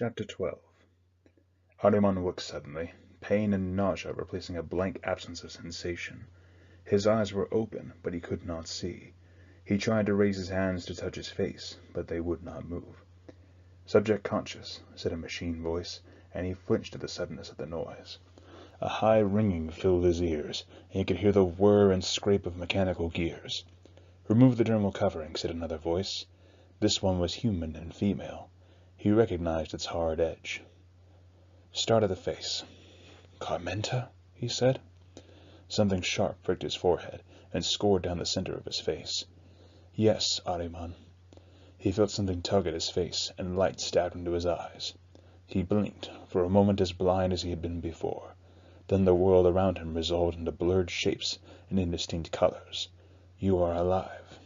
Chapter 12. Ahriman woke suddenly, pain and nausea replacing a blank absence of sensation. His eyes were open, but he could not see. He tried to raise his hands to touch his face, but they would not move. "Subject conscious," said a machine voice, and he flinched at the suddenness of the noise. A high ringing filled his ears, and he could hear the whir and scrape of mechanical gears. "Remove the dermal covering," said another voice. This one was human and female. He recognized its hard edge. "Start at the face." "Carmenta?" he said. Something sharp pricked his forehead and scored down the center of his face. "Yes, Ahriman." He felt something tug at his face, and light stabbed into his eyes. He blinked, for a moment as blind as he had been before. Then the world around him resolved into blurred shapes and indistinct colors. "You are alive."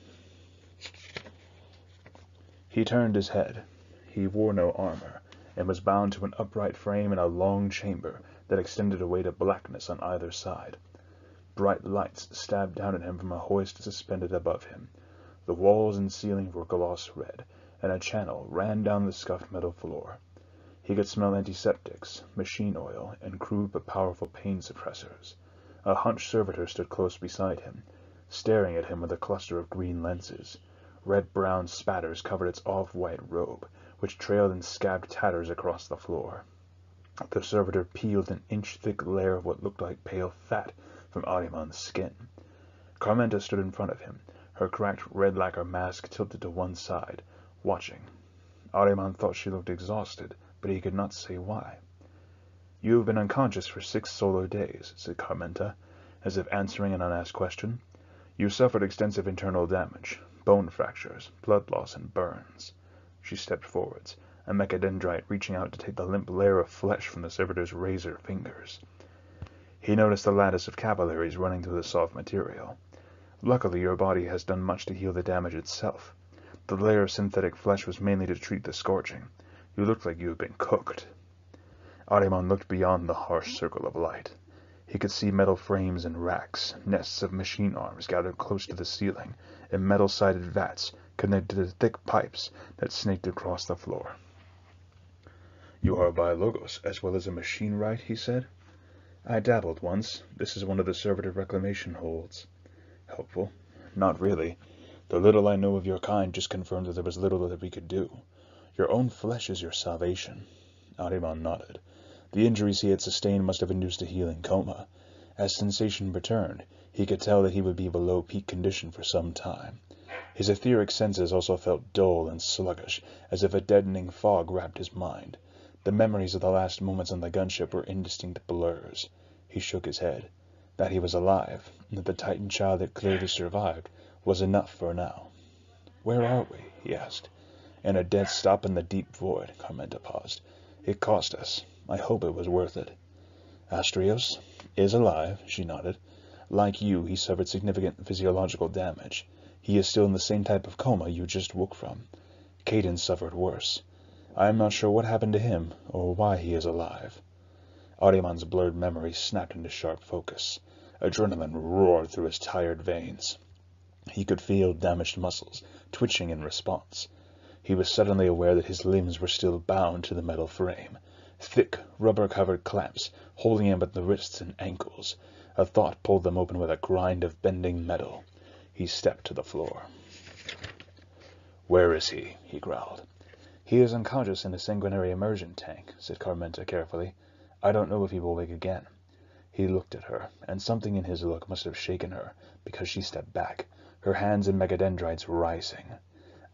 He turned his head. He wore no armor, and was bound to an upright frame in a long chamber that extended away to blackness on either side. Bright lights stabbed down at him from a hoist suspended above him. The walls and ceiling were gloss red, and a channel ran down the scuffed metal floor. He could smell antiseptics, machine oil, and crude but powerful pain suppressors. A hunched servitor stood close beside him, staring at him with a cluster of green lenses. Red-brown spatters covered its off-white robe, which trailed in scabbed tatters across the floor. The servitor peeled an inch-thick layer of what looked like pale fat from Ahriman's skin. Carmenta stood in front of him, her cracked red lacquer mask tilted to one side, watching. Ahriman thought she looked exhausted, but he could not say why. "You have been unconscious for 6 solar days," said Carmenta, as if answering an unasked question. "You suffered extensive internal damage, bone fractures, blood loss, and burns." She stepped forwards, a mechadendrite reaching out to take the limp layer of flesh from the servitor's razor fingers. He noticed the lattice of capillaries running through the soft material. "Luckily, your body has done much to heal the damage itself. The layer of synthetic flesh was mainly to treat the scorching. You look like you have been cooked." Ahriman looked beyond the harsh circle of light. He could see metal frames and racks, nests of machine arms gathered close to the ceiling, and metal-sided vats connected to thick pipes that snaked across the floor. "You are a biologos as well as a machine, right?" he said. "I dabbled once. This is one of the servitor reclamation holds." "Helpful?" "Not really. The little I know of your kind just confirmed that there was little that we could do. Your own flesh is your salvation." Ahriman nodded. The injuries he had sustained must have induced a healing coma. As sensation returned, he could tell that he would be below peak condition for some time. His etheric senses also felt dull and sluggish, as if a deadening fog wrapped his mind. The memories of the last moments on the gunship were indistinct blurs. He shook his head. That he was alive, and that the Titan child had clearly survived, was enough for now. "Where are we?" he asked. "In a dead stop in the deep void." Carmenta paused. "It cost us. I hope it was worth it." "Astrios is alive," she nodded. "Like you, he suffered significant physiological damage. He is still in the same type of coma you just woke from. Caden suffered worse. I am not sure what happened to him, or why he is alive." Ahriman's blurred memory snapped into sharp focus. Adrenaline roared through his tired veins. He could feel damaged muscles twitching in response. He was suddenly aware that his limbs were still bound to the metal frame. Thick, rubber-covered clamps holding him at the wrists and ankles. A thought pulled them open with a grind of bending metal. He stepped to the floor. "Where is he?" he growled. "He is unconscious in a sanguinary immersion tank," said Carmenta carefully. "I don't know if he will wake again." He looked at her, and something in his look must have shaken her, because she stepped back, her hands and mechadendrites rising.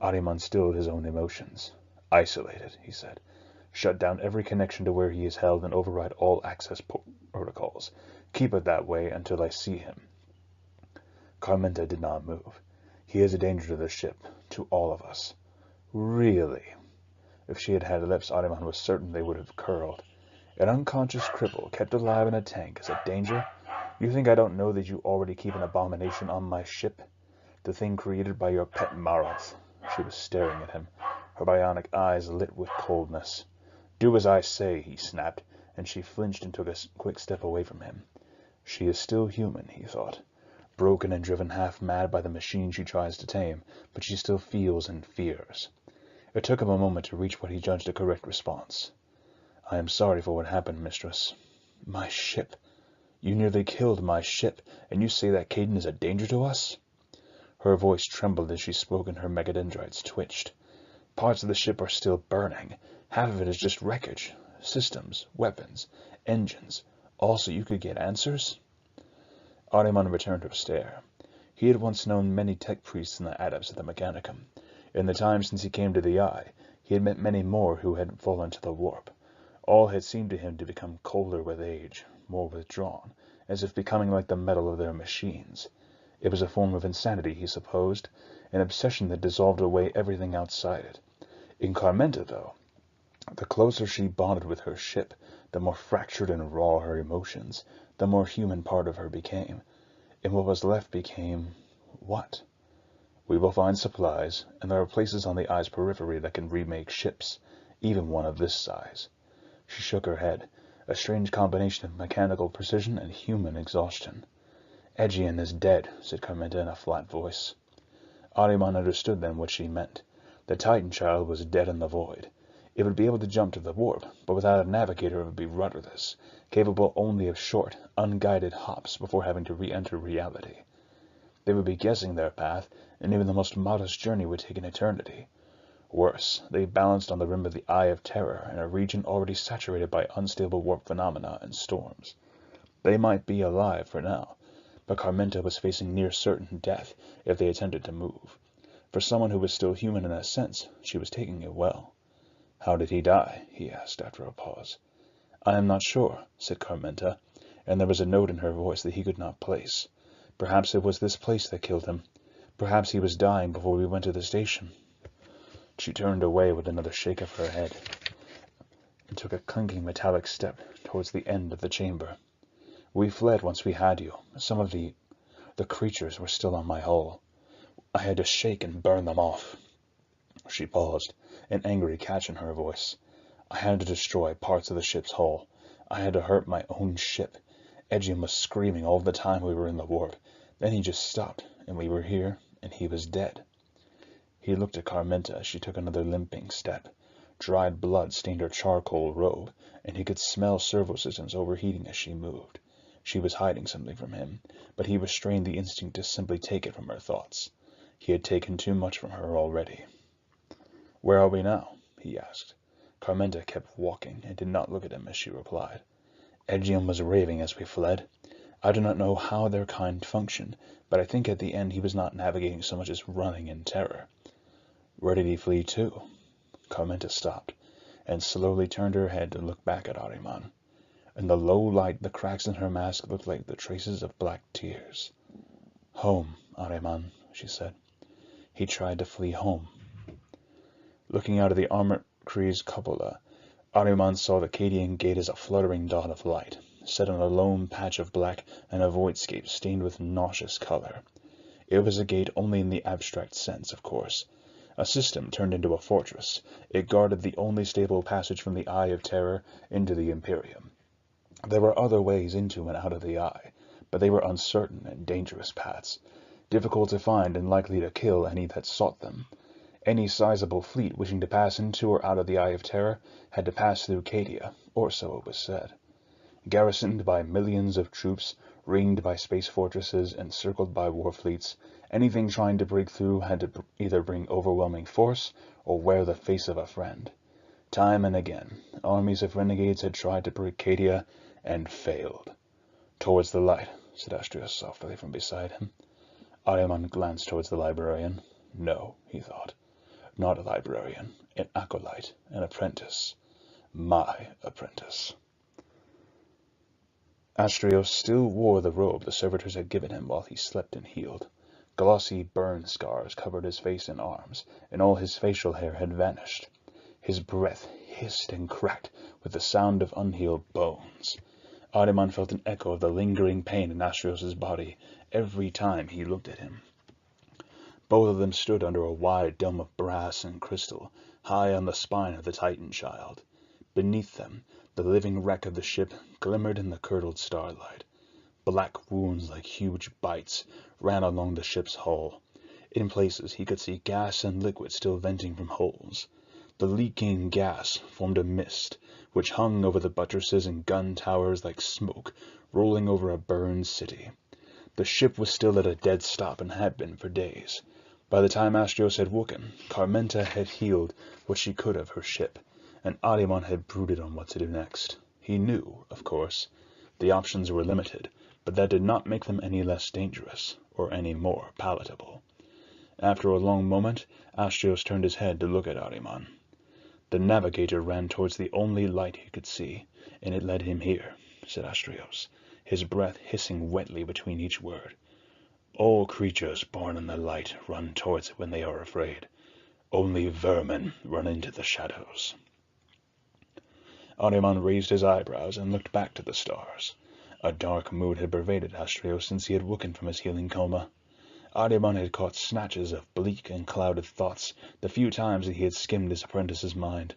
Ahriman stilled his own emotions. "Isolated," he said. "Shut down every connection to where he is held and override all access protocols. Keep it that way until I see him." Carmenta did not move. "He is a danger to the ship, to all of us." "Really?" If she had had lips, Ahriman was certain they would have curled. "An unconscious cripple kept alive in a tank is a danger? You think I don't know that you already keep an abomination on my ship? The thing created by your pet Maroth." She was staring at him, her bionic eyes lit with coldness. "Do as I say," he snapped, and she flinched and took a quick step away from him. She is still human, he thought. Broken and driven half mad by the machine she tries to tame, but she still feels and fears. It took him a moment to reach what he judged a correct response. "I am sorry for what happened, mistress." "My ship! You nearly killed my ship, and you say that Caden is a danger to us?" Her voice trembled as she spoke and her megadendrites twitched. "Parts of the ship are still burning. Half of it is just wreckage. Systems, weapons, engines. Also, you could get answers?" Ahriman returned her stare. He had once known many tech priests and the adepts of the Mechanicum. In the time since he came to the Eye, he had met many more who had fallen to the warp. All had seemed to him to become colder with age, more withdrawn, as if becoming like the metal of their machines. It was a form of insanity, he supposed, an obsession that dissolved away everything outside it. In Carmenta, though, the closer she bonded with her ship, the more fractured and raw her emotions, the more human part of her became. And what was left became... what? "We will find supplies, and there are places on the Eye's periphery that can remake ships, even one of this size." She shook her head, a strange combination of mechanical precision and human exhaustion. "Aegean is dead," said Carmenta in a flat voice. Ahriman understood then what she meant. The Titan child was dead in the void. It would be able to jump to the warp, but without a navigator it would be rudderless, capable only of short, unguided hops before having to re-enter reality. They would be guessing their path, and even the most modest journey would take an eternity. Worse, they balanced on the rim of the Eye of Terror in a region already saturated by unstable warp phenomena and storms. They might be alive for now, but Carmenta was facing near certain death if they attempted to move. For someone who was still human in a sense, she was taking it well. "How did he die?" he asked after a pause. "I am not sure," said Carmenta, and there was a note in her voice that he could not place. Perhaps it was this place that killed him. Perhaps he was dying before we went to the station. She turned away with another shake of her head and took a clinking metallic step towards the end of the chamber. "We fled once we had you. Some of the creatures were still on my hull. I had to shake and burn them off." She paused, an angry catch in her voice. "I had to destroy parts of the ship's hull. I had to hurt my own ship. Aegean was screaming all the time we were in the warp. Then he just stopped, and we were here, and he was dead." He looked at Carmenta as she took another limping step. Dried blood stained her charcoal robe, and he could smell servo systems overheating as she moved. She was hiding something from him, but he restrained the instinct to simply take it from her thoughts. He had taken too much from her already. "Where are we now?" he asked. Carmenta kept walking and did not look at him as she replied. "Aegean was raving as we fled. I do not know how their kind functioned, but I think at the end he was not navigating so much as running in terror." "Where did he flee to?" Carmenta stopped, and slowly turned her head to look back at Ahriman. In the low light the cracks in her mask looked like the traces of black tears. "Home, Ahriman," she said. "He tried to flee home." Looking out of the armored Kree's cupola, Ahriman saw the Cadian gate as a fluttering dot of light, set on a lone patch of black and a voidscape stained with nauseous color. It was a gate only in the abstract sense, of course. A system turned into a fortress, it guarded the only stable passage from the Eye of Terror into the Imperium. There were other ways into and out of the Eye, but they were uncertain and dangerous paths, difficult to find and likely to kill any that sought them. Any sizable fleet wishing to pass into or out of the Eye of Terror had to pass through Cadia, or so it was said. Garrisoned by millions of troops, ringed by space fortresses, and circled by war fleets, anything trying to break through had to either bring overwhelming force or wear the face of a friend. Time and again, armies of renegades had tried to break Cadia and failed. "Towards the light," said Astrios softly from beside him. Ahriman glanced towards the librarian. No, he thought. Not a librarian, an acolyte, an apprentice. My apprentice. Astrios still wore the robe the servitors had given him while he slept and healed. Glossy burn scars covered his face and arms, and all his facial hair had vanished. His breath hissed and cracked with the sound of unhealed bones. Ahriman felt an echo of the lingering pain in Astrios' body every time he looked at him. Both of them stood under a wide dome of brass and crystal, high on the spine of the Titan child. Beneath them, the living wreck of the ship glimmered in the curdled starlight. Black wounds like huge bites ran along the ship's hull. In places he could see gas and liquid still venting from holes. The leaking gas formed a mist, which hung over the buttresses and gun towers like smoke rolling over a burned city. The ship was still at a dead stop and had been for days. By the time Astrios had woken, Carmenta had healed what she could of her ship, and Ahriman had brooded on what to do next. He knew, of course, the options were limited, but that did not make them any less dangerous, or any more palatable. After a long moment, Astrios turned his head to look at Ahriman. The navigator ran towards the only light he could see, and it led him here, said Astrios, his breath hissing wetly between each word. All creatures born in the light run towards it when they are afraid. Only vermin run into the shadows. Ahriman raised his eyebrows and looked back to the stars. A dark mood had pervaded Astrios since he had woken from his healing coma. Ahriman had caught snatches of bleak and clouded thoughts the few times that he had skimmed his apprentice's mind.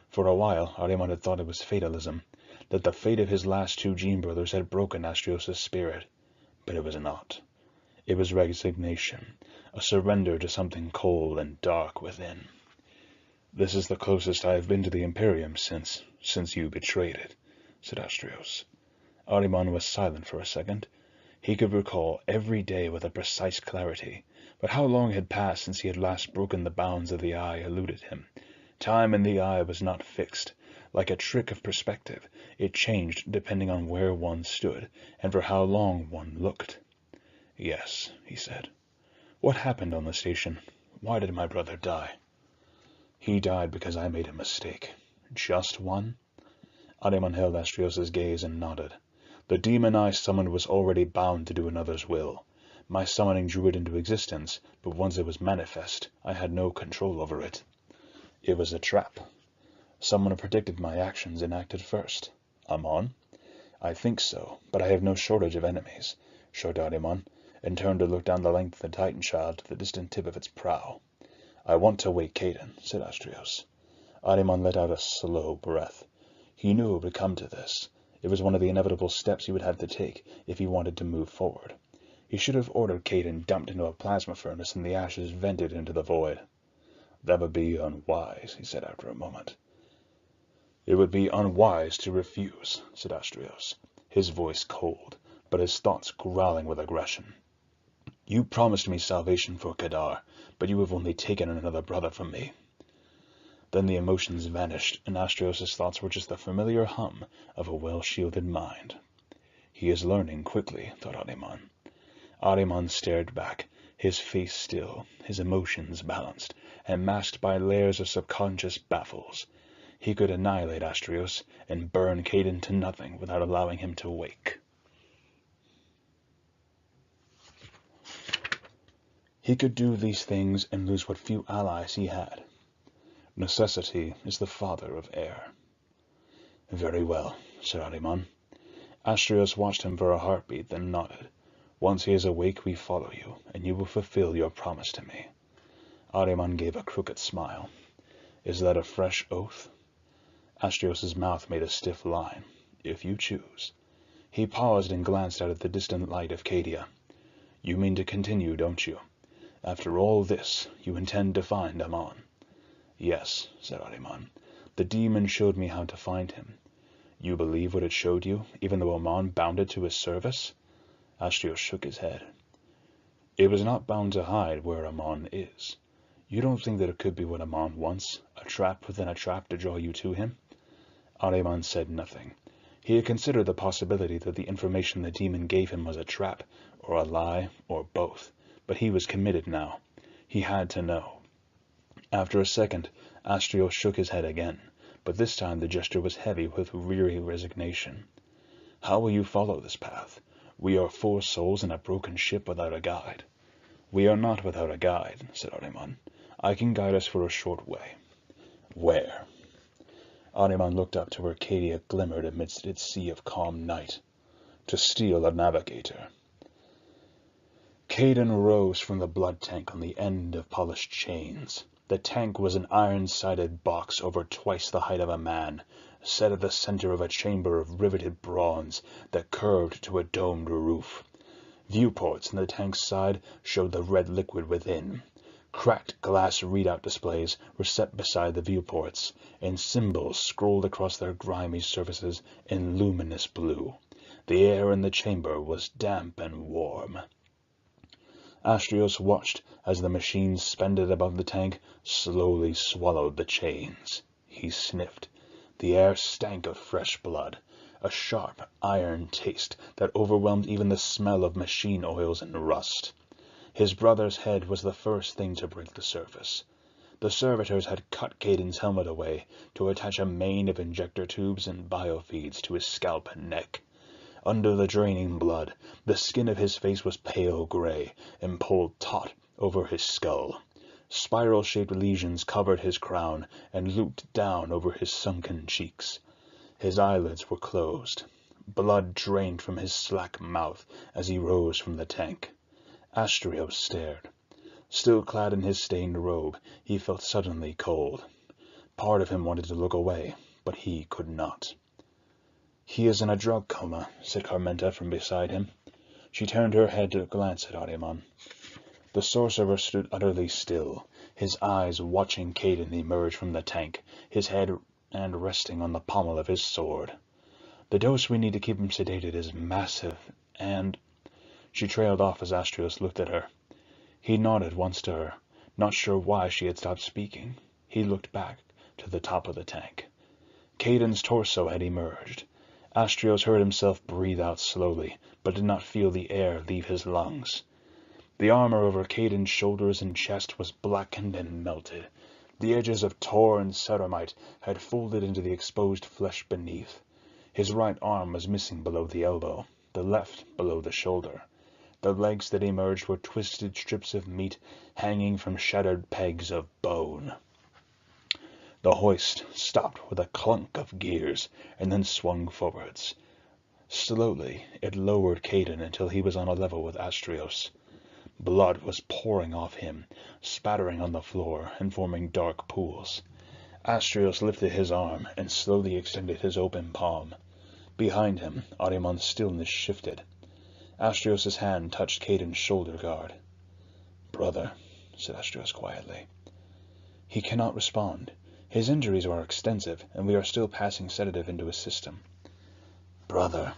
For a while Ahriman had thought it was fatalism, that the fate of his last two Gene brothers had broken Astrios' spirit. But it was not. It was resignation, a surrender to something cold and dark within. This is the closest I have been to the Imperium since you betrayed it, said Astrios. Ahriman was silent for a second. He could recall every day with a precise clarity, but how long had passed since he had last broken the bounds of the eye eluded him. Time in the eye was not fixed. Like a trick of perspective, it changed depending on where one stood, and for how long one looked. Yes, he said. What happened on the station? Why did my brother die? He died because I made a mistake. Just one? Ahriman held Astrios' gaze and nodded. The demon I summoned was already bound to do another's will. My summoning drew it into existence, but once it was manifest, I had no control over it. It was a trap. Someone predicted my actions and acted first. Amon? I think so, but I have no shortage of enemies, shrugged Ahriman, and turned to look down the length of the Titan child to the distant tip of its prow. I want to wake Caden, said Astrios. Ahriman let out a slow breath. He knew it would come to this. It was one of the inevitable steps he would have to take if he wanted to move forward. He should have ordered Caden dumped into a plasma furnace and the ashes vented into the void. That would be unwise, he said after a moment. It would be unwise to refuse, said Astrios, his voice cold, but his thoughts growling with aggression. You promised me salvation for Kadar, but you have only taken another brother from me. Then the emotions vanished, and Astrios' thoughts were just the familiar hum of a well-shielded mind. He is learning quickly, thought Ahriman. Ahriman stared back, his face still, his emotions balanced, and masked by layers of subconscious baffles. He could annihilate Astrios and burn Caden to nothing without allowing him to wake. He could do these things and lose what few allies he had. Necessity is the father of error. Very well, said Ahriman. Astrios watched him for a heartbeat, then nodded. Once he is awake, we follow you, and you will fulfill your promise to me. Ahriman gave a crooked smile. Is that a fresh oath? Astrios' mouth made a stiff line. If you choose. He paused and glanced out at the distant light of Cadia. You mean to continue, don't you? After all this, you intend to find Amon. Yes, said Ahriman. The demon showed me how to find him. You believe what it showed you, even though Amon bound it to his service? Astrios shook his head. It was not bound to hide where Amon is. You don't think that it could be what Amon wants, a trap within a trap to draw you to him? Ahriman said nothing. He had considered the possibility that the information the demon gave him was a trap, or a lie, or both, but he was committed now. He had to know. After a second, Astrios shook his head again, but this time the gesture was heavy with weary resignation. How will you follow this path? We are 4 souls in a broken ship without a guide. We are not without a guide, said Ahriman. I can guide us for a short way. Where? Ahriman looked up to where Cadia glimmered amidst its sea of calm night. To steal a navigator. Caden rose from the blood tank on the end of polished chains. The tank was an iron-sided box over twice the height of a man, set at the center of a chamber of riveted bronze that curved to a domed roof. Viewports in the tank's side showed the red liquid within. Cracked glass readout displays were set beside the viewports, and symbols scrolled across their grimy surfaces in luminous blue. The air in the chamber was damp and warm. Astrios watched as the machine suspended above the tank slowly swallowed the chains. He sniffed. The air stank of fresh blood, a sharp iron taste that overwhelmed even the smell of machine oils and rust. His brother's head was the first thing to break the surface. The servitors had cut Caden's helmet away to attach a mane of injector tubes and biofeeds to his scalp and neck. Under the draining blood, the skin of his face was pale gray and pulled taut over his skull. Spiral-shaped lesions covered his crown and looped down over his sunken cheeks. His eyelids were closed. Blood drained from his slack mouth as he rose from the tank. Astrios stared. Still clad in his stained robe, he felt suddenly cold. Part of him wanted to look away, but he could not. "He is in a drug coma," said Carmenta from beside him. She turned her head to glance at Ahriman. The sorcerer stood utterly still, his eyes watching Caden emerge from the tank, his head and resting on the pommel of his sword. "The dose we need to keep him sedated is massive, and—" She trailed off as Astrios looked at her. He nodded once to her, not sure why she had stopped speaking. He looked back to the top of the tank. Caden's torso had emerged. Astrios heard himself breathe out slowly, but did not feel the air leave his lungs. The armor over Caden's shoulders and chest was blackened and melted. The edges of tor and ceramite had folded into the exposed flesh beneath. His right arm was missing below the elbow, the left below the shoulder. The legs that emerged were twisted strips of meat hanging from shattered pegs of bone. The hoist stopped with a clunk of gears and then swung forwards. Slowly it lowered Caden until he was on a level with Astrios. Blood was pouring off him, spattering on the floor and forming dark pools. Astrios lifted his arm and slowly extended his open palm. Behind him, Ahriman's stillness shifted. Astrios' hand touched Caden's shoulder guard. "Brother," said Astrios quietly. "He cannot respond. His injuries are extensive, and we are still passing sedative into his system." "Brother,"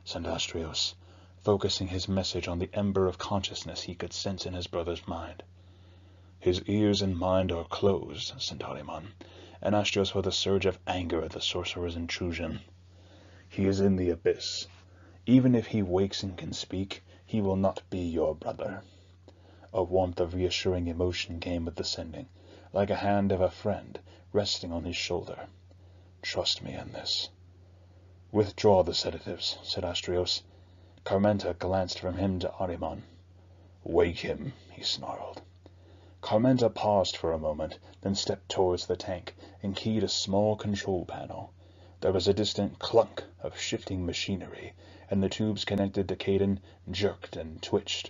said Astrios, focusing his message on the ember of consciousness he could sense in his brother's mind. "His ears and mind are closed," said Ahriman, and Astrios felt a surge of anger at the sorcerer's intrusion. "He is in the abyss. Even if he wakes and can speak, he will not be your brother." A warmth of reassuring emotion came with the sending, like a hand of a friend resting on his shoulder. "Trust me in this." "Withdraw the sedatives," said Astrios. Carmenta glanced from him to Ahriman. "Wake him," he snarled. Carmenta paused for a moment, then stepped towards the tank and keyed a small control panel. There was a distant clunk of shifting machinery, and the tubes connected to Caden jerked and twitched.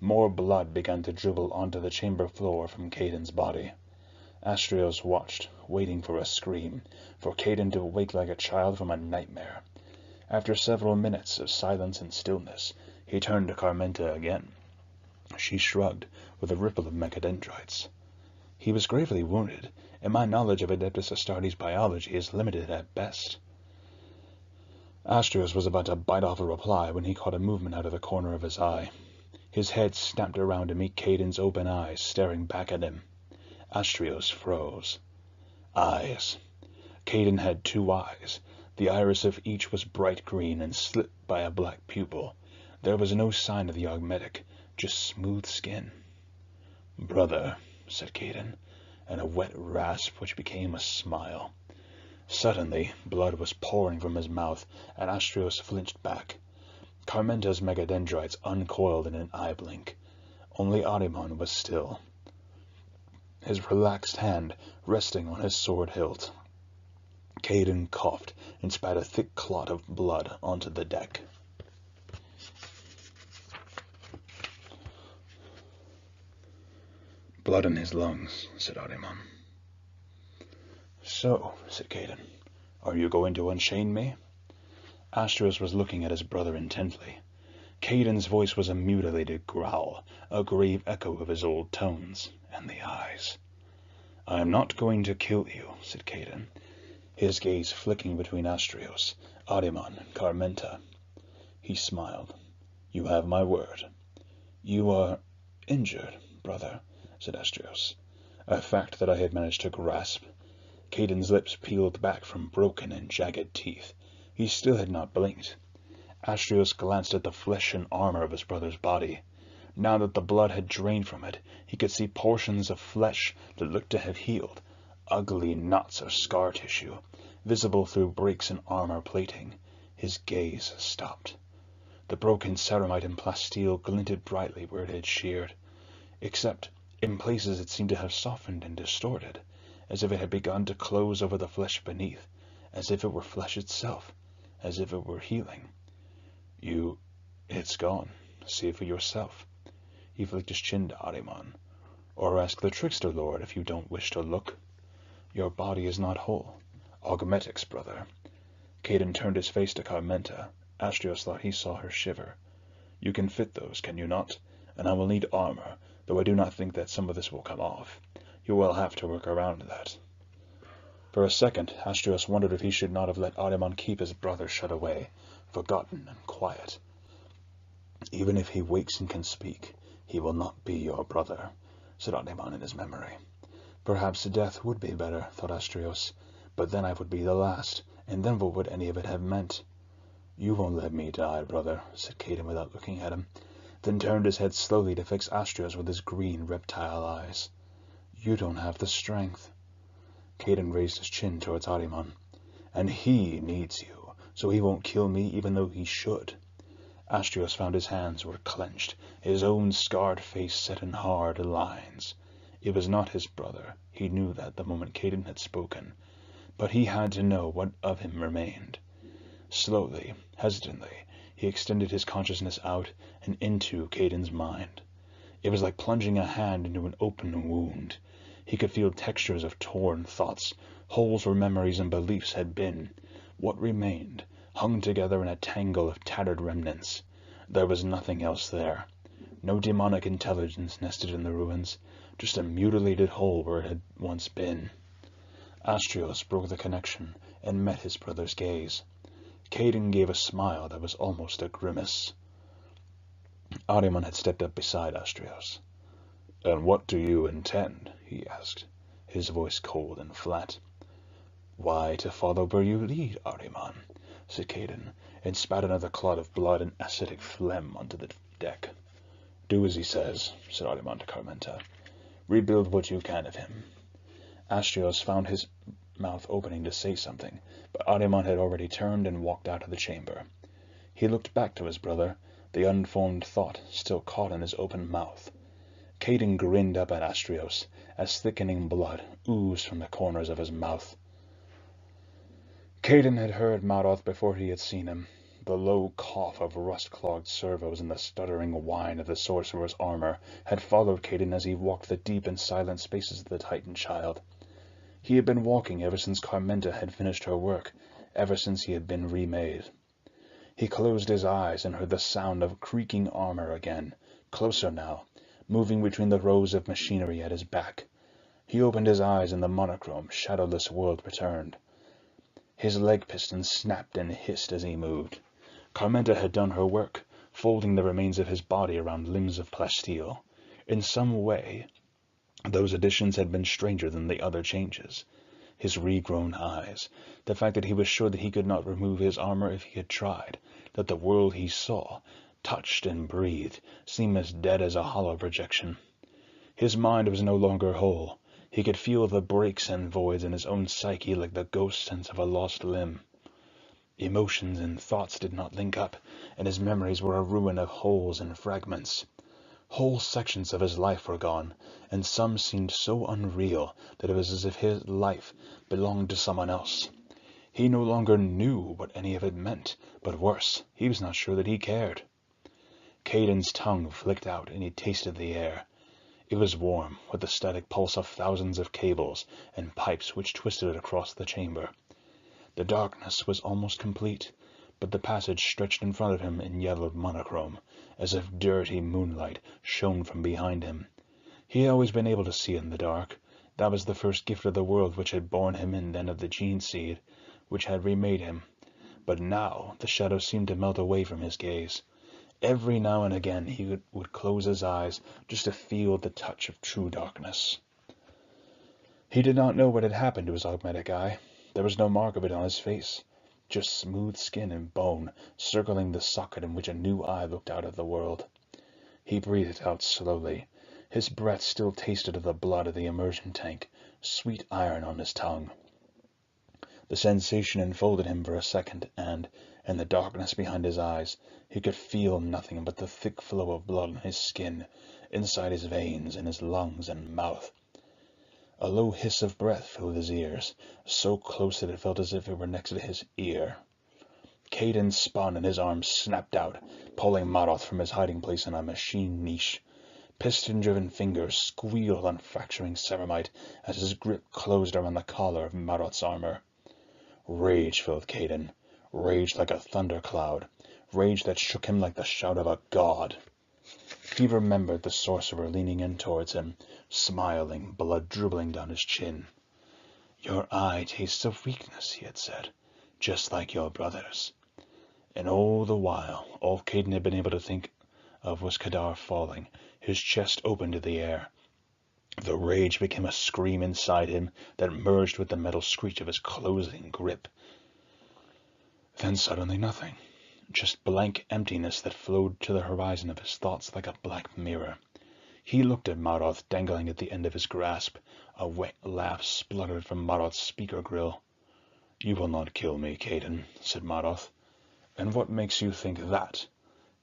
More blood began to dribble onto the chamber floor from Caden's body. Astrios watched, waiting for a scream, for Caden to wake like a child from a nightmare. After several minutes of silence and stillness, he turned to Carmenta again. She shrugged, with a ripple of mechadendrites. "He was gravely wounded, and my knowledge of Adeptus Astartes biology is limited at best." Astrios was about to bite off a reply when he caught a movement out of the corner of his eye. His head snapped around to meet Caden's open eyes staring back at him. Astrios froze. Eyes. Caden had 2 eyes. The iris of each was bright green and slit by a black pupil. There was no sign of the augmetic, just smooth skin. "Brother," said Caden, and a wet rasp which became a smile. Suddenly, blood was pouring from his mouth, and Astrios flinched back. Carmenta's megadendrites uncoiled in an eye blink. Only Ahriman was still, his relaxed hand resting on his sword hilt. Caden coughed and spat a thick clot of blood onto the deck. "Blood in his lungs," said Ahriman. "So," said Caden, "are you going to unchain me?" Astrios was looking at his brother intently. Caden's voice was a mutilated growl, a grave echo of his old tones, and the eyes. "I am not going to kill you," said Caden, his gaze flicking between Astrios, Ahriman, and Carmenta. He smiled. "You have my word." "You are injured, brother," said Astrios, a fact that I had managed to grasp. Caden's lips peeled back from broken and jagged teeth. He still had not blinked. Astrios glanced at the flesh and armor of his brother's body. Now that the blood had drained from it, he could see portions of flesh that looked to have healed, ugly knots of scar tissue, visible through breaks in armor plating. His gaze stopped. The broken ceramite and plasteel glinted brightly where it had sheared, except in places it seemed to have softened and distorted, as if it had begun to close over the flesh beneath, as if it were flesh itself, as if it were healing. It's gone. See for yourself." He flicked his chin to Ahriman. "Or ask the Trickster Lord if you don't wish to look. Your body is not whole. Augmetics, brother." Caden turned his face to Carmenta. Astrios thought he saw her shiver. "You can fit those, can you not? And I will need armor, though I do not think that some of this will come off. You will have to work around that." For a second, Astrios wondered if he should not have let Ahriman keep his brother shut away, forgotten and quiet. "Even if he wakes and can speak, he will not be your brother," said Ahriman in his memory. Perhaps death would be better, thought Astrios, but then I would be the last, and then what would any of it have meant? "You won't let me die, brother," said Caden without looking at him, then turned his head slowly to fix Astrios with his green reptile eyes. "You don't have the strength." Caden raised his chin towards Ahriman. "And he needs you, so he won't kill me even though he should." Astrios found his hands were clenched, his own scarred face set in hard lines. It was not his brother. He knew that the moment Caden had spoken, but he had to know what of him remained. Slowly, hesitantly, he extended his consciousness out and into Caden's mind. It was like plunging a hand into an open wound. He could feel textures of torn thoughts, holes where memories and beliefs had been. What remained, hung together in a tangle of tattered remnants. There was nothing else there. No demonic intelligence nested in the ruins, just a mutilated hole where it had once been. Astrios broke the connection and met his brother's gaze. Caden gave a smile that was almost a grimace. Ahriman had stepped up beside Astrios. "And what do you intend?" he asked, his voice cold and flat. "Why, to follow where you lead, Ahriman," said Caden, and spat another clot of blood and acidic phlegm onto the deck. "Do as he says," said Ahriman to Carmenta. "Rebuild what you can of him." Astrios found his mouth opening to say something, but Ahriman had already turned and walked out of the chamber. He looked back to his brother, the unformed thought still caught in his open mouth. Caden grinned up at Astrios, as thickening blood oozed from the corners of his mouth. Caden had heard Maroth before he had seen him. The low cough of rust-clogged servos and the stuttering whine of the sorcerer's armor had followed Caden as he walked the deep and silent spaces of the Titan child. He had been walking ever since Carmenta had finished her work, ever since he had been remade. He closed his eyes and heard the sound of creaking armor again, closer now, moving between the rows of machinery at his back. He opened his eyes and the monochrome, shadowless world returned. His leg pistons snapped and hissed as he moved. Carmenta had done her work, folding the remains of his body around limbs of plasteel. In some way, those additions had been stranger than the other changes. His regrown eyes, the fact that he was sure that he could not remove his armor if he had tried, that the world he saw, touched and breathed, seemed as dead as a hollow projection. His mind was no longer whole. He could feel the breaks and voids in his own psyche like the ghost sense of a lost limb. Emotions and thoughts did not link up, and his memories were a ruin of holes and fragments. Whole sections of his life were gone, and some seemed so unreal that it was as if his life belonged to someone else. He no longer knew what any of it meant, but worse, he was not sure that he cared. Caden's tongue flicked out, and he tasted the air. It was warm, with the static pulse of thousands of cables and pipes which twisted across the chamber. The darkness was almost complete, but the passage stretched in front of him in yellowed monochrome, as if dirty moonlight shone from behind him. He had always been able to see in the dark. That was the first gift of the world which had born him, and then of the gene seed, which had remade him. But now the shadows seemed to melt away from his gaze. Every now and again he would close his eyes just to feel the touch of true darkness. He did not know what had happened to his augmetic eye. There was no mark of it on his face, just smooth skin and bone circling the socket in which a new eye looked out of the world. He breathed out slowly. His breath still tasted of the blood of the immersion tank, sweet iron on his tongue. The sensation enfolded him for a second, and, in the darkness behind his eyes, he could feel nothing but the thick flow of blood on his skin, inside his veins, in his lungs and mouth. A low hiss of breath filled his ears, so close that it felt as if it were next to his ear. Caden spun and his arms snapped out, pulling Maroth from his hiding place in a machine niche. Piston-driven fingers squealed on fracturing ceramite as his grip closed around the collar of Maroth's armor. Rage filled Caden, rage like a thundercloud, rage that shook him like the shout of a god. He remembered the sorcerer leaning in towards him, smiling, blood dribbling down his chin. "Your eye tastes of weakness," he had said, "just like your brother's." And all the while, all Caden had been able to think of was Kadar falling, his chest open to the air. The rage became a scream inside him that merged with the metal screech of his closing grip. Then suddenly nothing. Just blank emptiness that flowed to the horizon of his thoughts like a black mirror. He looked at Maroth dangling at the end of his grasp. A wet laugh spluttered from Maroth's speaker grill. "You will not kill me, Caden," said Maroth. "And what makes you think that?"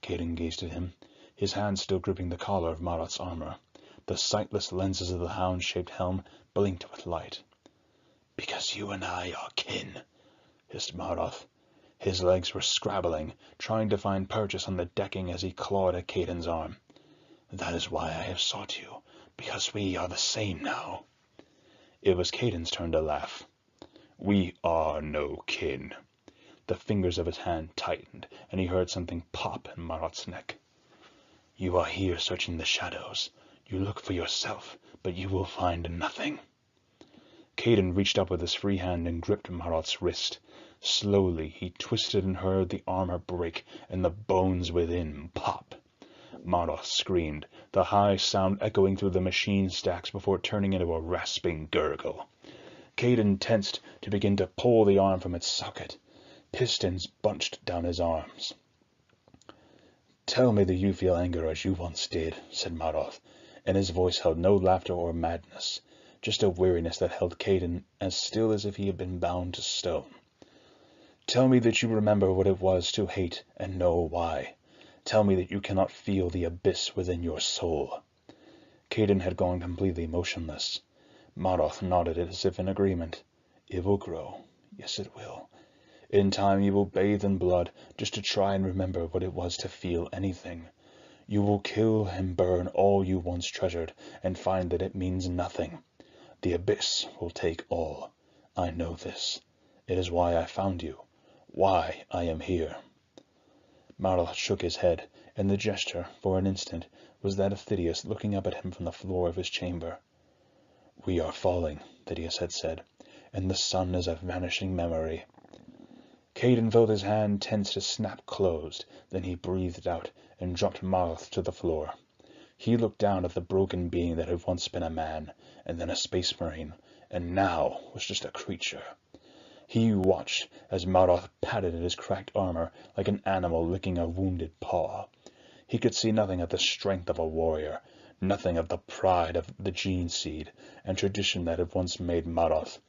Caden gazed at him, his hand still gripping the collar of Maroth's armor. The sightless lenses of the hound-shaped helm blinked with light. "Because you and I are kin," hissed Maroth. His legs were scrabbling, trying to find purchase on the decking as he clawed at Caden's arm. "That is why I have sought you, because we are the same now." It was Caden's turn to laugh. "We are no kin." The fingers of his hand tightened, and he heard something pop in Maroth's neck. "You are here searching the shadows. You look for yourself, but you will find nothing." Caden reached up with his free hand and gripped Maroth's wrist. Slowly he twisted and heard the armor break and the bones within pop. Maroth screamed, the high sound echoing through the machine stacks before turning into a rasping gurgle. Caden tensed to begin to pull the arm from its socket. Pistons bunched down his arms. "Tell me that you feel anger as you once did," said Maroth, and his voice held no laughter or madness, just a weariness that held Caden as still as if he had been bound to stone. "Tell me that you remember what it was to hate and know why. Tell me that you cannot feel the abyss within your soul." Caden had gone completely motionless. Maroth nodded as if in agreement. "It will grow. Yes, it will. In time you will bathe in blood just to try and remember what it was to feel anything. You will kill and burn all you once treasured and find that it means nothing. The abyss will take all. I know this. It is why I found you. Why I am here." Maroth shook his head, and the gesture, for an instant, was that of Thaddeus looking up at him from the floor of his chamber. "We are falling," Thaddeus had said, "and the sun is a vanishing memory." Caden felt his hand tense to snap closed, then he breathed out and dropped Maroth to the floor. He looked down at the broken being that had once been a man, and then a space marine, and now was just a creature. He watched as Maroth patted at his cracked armor like an animal licking a wounded paw. He could see nothing of the strength of a warrior, nothing of the pride of the gene seed and tradition that had once made Maroth.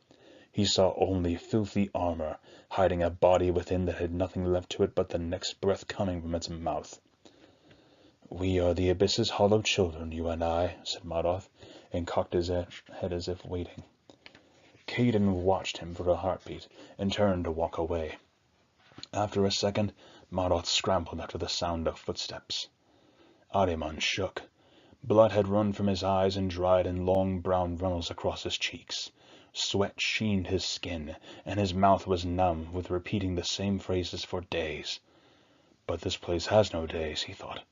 He saw only filthy armor, hiding a body within that had nothing left to it but the next breath coming from its mouth. "We are the abyss's hollow children, you and I," said Maroth, and cocked his head as if waiting. Caden watched him for a heartbeat, and turned to walk away. After a second, Maroth scrambled after the sound of footsteps. Ahriman shook. Blood had run from his eyes and dried in long brown runnels across his cheeks. Sweat sheened his skin, and his mouth was numb with repeating the same phrases for days. But this place has no days, he thought.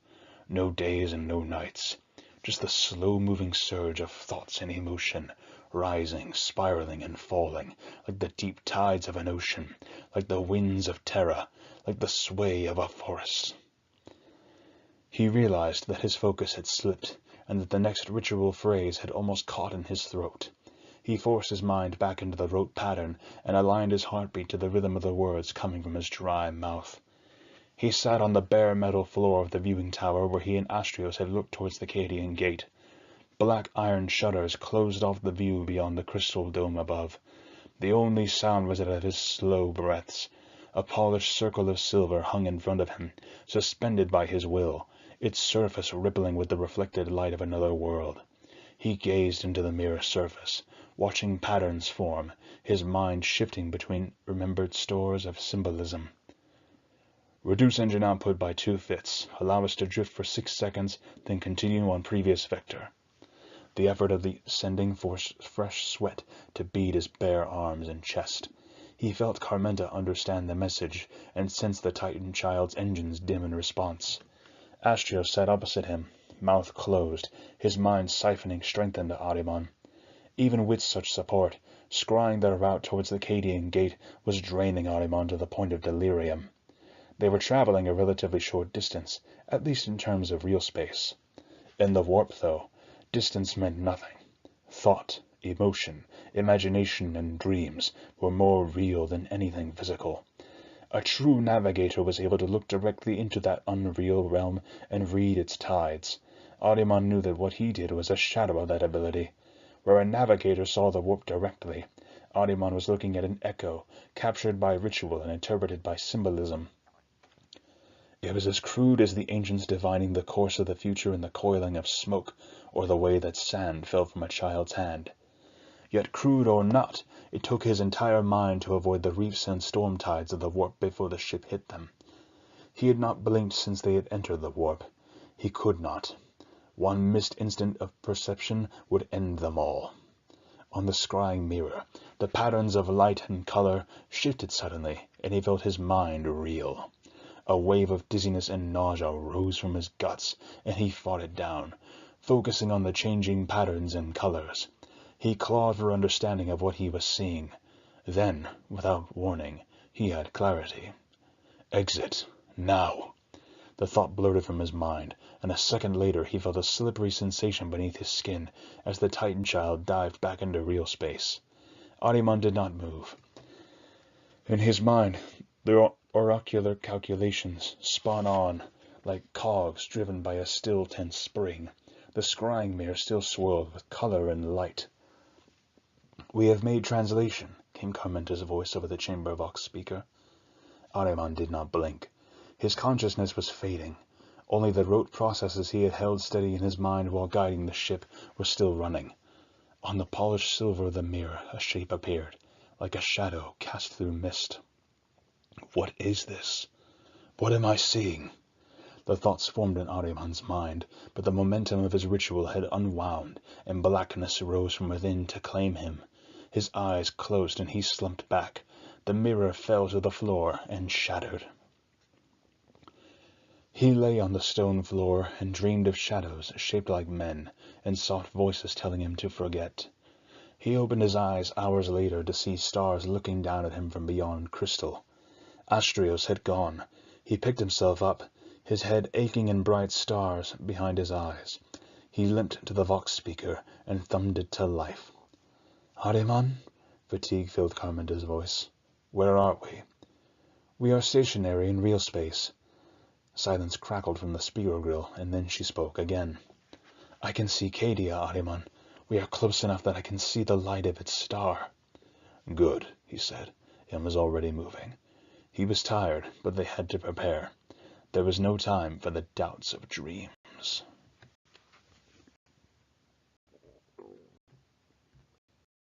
No days and no nights. Just the slow-moving surge of thoughts and emotion, rising, spiraling, and falling, like the deep tides of an ocean, like the winds of terror, like the sway of a forest. He realized that his focus had slipped, and that the next ritual phrase had almost caught in his throat. He forced his mind back into the rote pattern and aligned his heartbeat to the rhythm of the words coming from his dry mouth. He sat on the bare metal floor of the viewing tower where he and Astrios had looked towards the Cadian gate. Black iron shutters closed off the view beyond the crystal dome above. The only sound was that of his slow breaths. A polished circle of silver hung in front of him, suspended by his will, its surface rippling with the reflected light of another world. He gazed into the mirror surface, watching patterns form, his mind shifting between remembered stores of symbolism. Reduce engine output by 2 fifths. Allow us to drift for 6 seconds, then continue on previous vector. The effort of the sending forced fresh sweat to bead his bare arms and chest. He felt Carmenta understand the message, and sensed the Titan child's engines dim in response. Astrios sat opposite him, mouth closed, his mind siphoning strength into Ahriman. Even with such support, scrying their route towards the Cadian gate was draining Ahriman to the point of delirium. They were traveling a relatively short distance, at least in terms of real space. In the warp, though, distance meant nothing. Thought, emotion, imagination, and dreams were more real than anything physical. A true navigator was able to look directly into that unreal realm and read its tides. Ahriman knew that what he did was a shadow of that ability. Where a navigator saw the warp directly, Ahriman was looking at an echo, captured by ritual and interpreted by symbolism. It was as crude as the ancients divining the course of the future in the coiling of smoke, or the way that sand fell from a child's hand. Yet crude or not, it took his entire mind to avoid the reefs and storm tides of the warp before the ship hit them. He had not blinked since they had entered the warp. He could not. One missed instant of perception would end them all. On the scrying mirror, the patterns of light and color shifted suddenly, and he felt his mind reel. A wave of dizziness and nausea rose from his guts, and he fought it down, focusing on the changing patterns and colors. He clawed for understanding of what he was seeing. Then, without warning, he had clarity. Exit. Now. The thought blurted from his mind, and a second later he felt a slippery sensation beneath his skin as the Titan child dived back into real space. Ahriman did not move. In his mind, the oracular calculations spun on like cogs driven by a still tense spring. The scrying mirror still swirled with color and light. "We have made translation," came Carmenta's voice over the chamber vox speaker. Ahriman did not blink. His consciousness was fading. Only the rote processes he had held steady in his mind while guiding the ship were still running. On the polished silver of the mirror a shape appeared, like a shadow cast through mist. What is this? What am I seeing? The thoughts formed in Ahriman's mind, but the momentum of his ritual had unwound, and blackness rose from within to claim him. His eyes closed and he slumped back. The mirror fell to the floor and shattered. He lay on the stone floor and dreamed of shadows shaped like men, and soft voices telling him to forget. He opened his eyes hours later to see stars looking down at him from beyond crystal. Astrios had gone. He picked himself up, his head aching in bright stars behind his eyes. He limped to the vox speaker and thumbed it to life. "Ahriman?" Fatigue filled Carmenta's voice. "Where are we?" "We are stationary in real space." Silence crackled from the speaker grill, and then she spoke again. "I can see Cadia, Ahriman. We are close enough that I can see the light of its star." "Good," he said, and was already moving. He was tired, but they had to prepare. There was no time for the doubts of dreams.